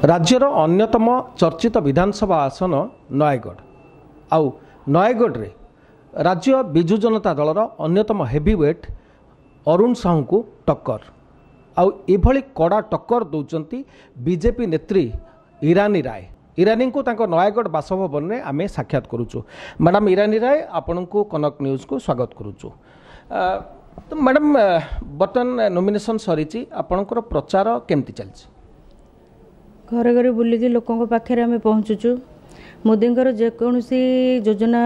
राज्यर अन्यतम चर्चित विधानसभा आसन नयगढ़ आउ नयगढ़ रे राज्य बिजु जनता दलर अन्यतम हेवीवेट अरुण साहू को टक्कर आउ एभली कड़ा टक्कर दौरान बीजेपी नेत्री ईरानी राय ईरानी को तांको नयगढ़ बासभवन में आमे साक्षात करुचु। मैडम ईरानी राय आपण को कनक न्यूज को स्वागत करुचु। तो मैडम बर्तमान नॉमिनेशन सरी आपणकर प्रचार केमती चलछि? घर घर बुलिकी लोकों पाखे आम पहुँचुचु। मोदी जेकोसी योजना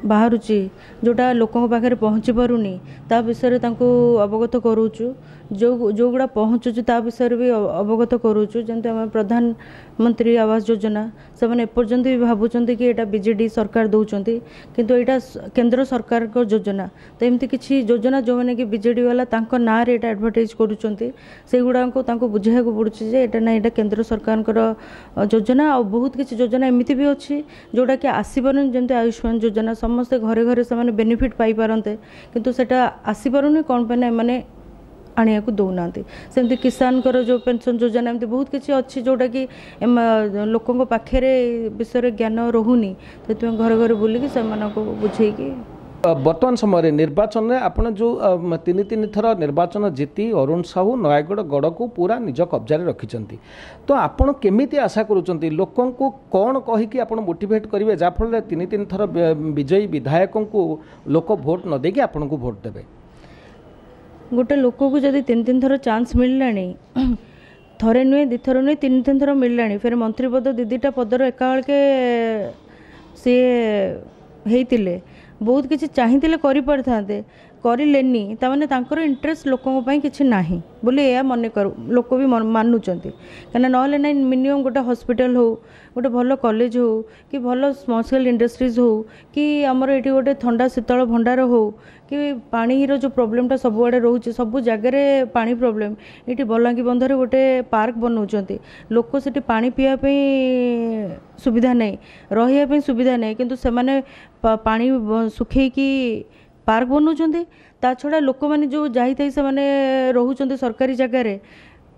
बाहरुची जोटा लोकों पाखे पहुँची पारुनी ता विषय अवगत करूचु। जो गुड़ा पहुँचुचु ता विषय भी अवगत करूचु। जमती आम प्रधानमंत्री आवास योजना से एपर्यंत भी भावुं कि यहाँ बीजेडी सरकार दौरान किंतु यहाँ केंद्र सरकार को योजना तो एमती किसी योजना जो मैंने कि बीजेडी वाला ना रे एडवर्टाइज करुँचा को बुझाया पड़ुचे ना यहाँ केंद्र सरकार योजना और बहुत किसी योजना एमती भी अच्छी जोटा कि आसपार जमी आयुष्मान योजना समस्ते घरे घरे से बेनिफिट पाई पारते किंतु सेटा आसपारुनी कौन पे मैंने आने को दौना सेमती किसान जो पेंशन योजना एमती बहुत किसी अच्छी जोटा कि लोकों पाखे विषय ज्ञान रोनी तो घर घर बुलिकी से बुझेकी बर्तमान समय निर्वाचन में आपड़ जो तीन थर निर्वाचन जीति अरुण साहू नयगढ़ गढ़ को पूरा निज कब्जा रखिंट तो आपड़ केमिति आशा करुँच लोकों को कौन कहीकि आप मोटिवेट करेंगे जहाँफल तीन थर विजयी विधायकों को लोक भोट न देकी आपन को भोट देवे? गोटे लोक को जब तीन थर चांस मिलला थरे नुहे दिथर नुहे तीन थर मिलला फिर मंत्री पद दीदीटा पदर एकाबल के सी होते बहुत किसी चाहिए करते करेनि ताने इंटरेस्ट लोकों किसी ना बोले यह मन कर लोक भी मानुंट कहीं ना मिनिमम गोटे हॉस्पिटल हो गोटे भल कॉलेज हो कि भल स्मॉल स्केल इंडस्ट्रीज हो कि आमर ये गोटे ठंडा शीतल भंडार हो कि पानी जो प्रोब्लेमटा सबुआड़े रोचे सब जगह पानी प्रोब्लेम ये बलांगी बंधर गोटे पार्क बनाऊँ लोक से पानी पीवाई सुविधा नहीं रही सुविधा नहीं किंतु से पानी सुखेकी पार्क बनाऊँ ता छड़ा लोक मैंने जो जाई से मैंने रोचते सरकारी जगार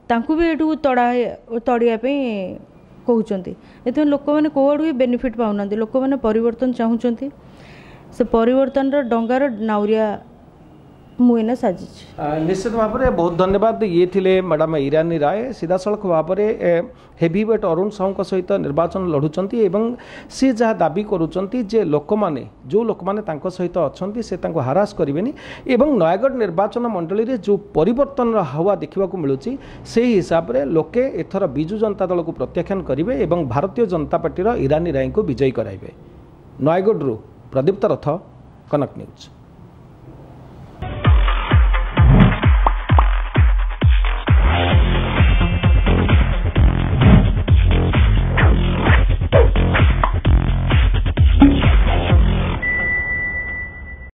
तांकु भी ये तड़िया कहते ये लोक मैंने कौड़ू बेनिफिट पाऊना लोक मैंने परिवर्तन चाहूँगी से परिवर्तन डंगार नाउरिया मुना साजी निश्चित भाव में बहुत धन्यवाद। ये थिले मैडम ईरानी राय सीधा सड़क भाव में हेवीवेट अरुण साहू सहित निर्वाचन लड़ुंट एवं सी जहाँ दाबी करुँच लोक मैंने जो लोक मैंने सहित अच्छा से हारास करेनि एवं नयगढ़ निर्वाचन मंडली में जो परिवर्तन हावा देखा मिलूँ से हिसाब से लोके एथर बिजु जनता दल को प्रत्याख्यान करेंगे एवं भारतीय जनता पार्टी ईरानी राय को विजयी कराइबे। नयगढ़ प्रदीप्त रथ, कनक न्यूज।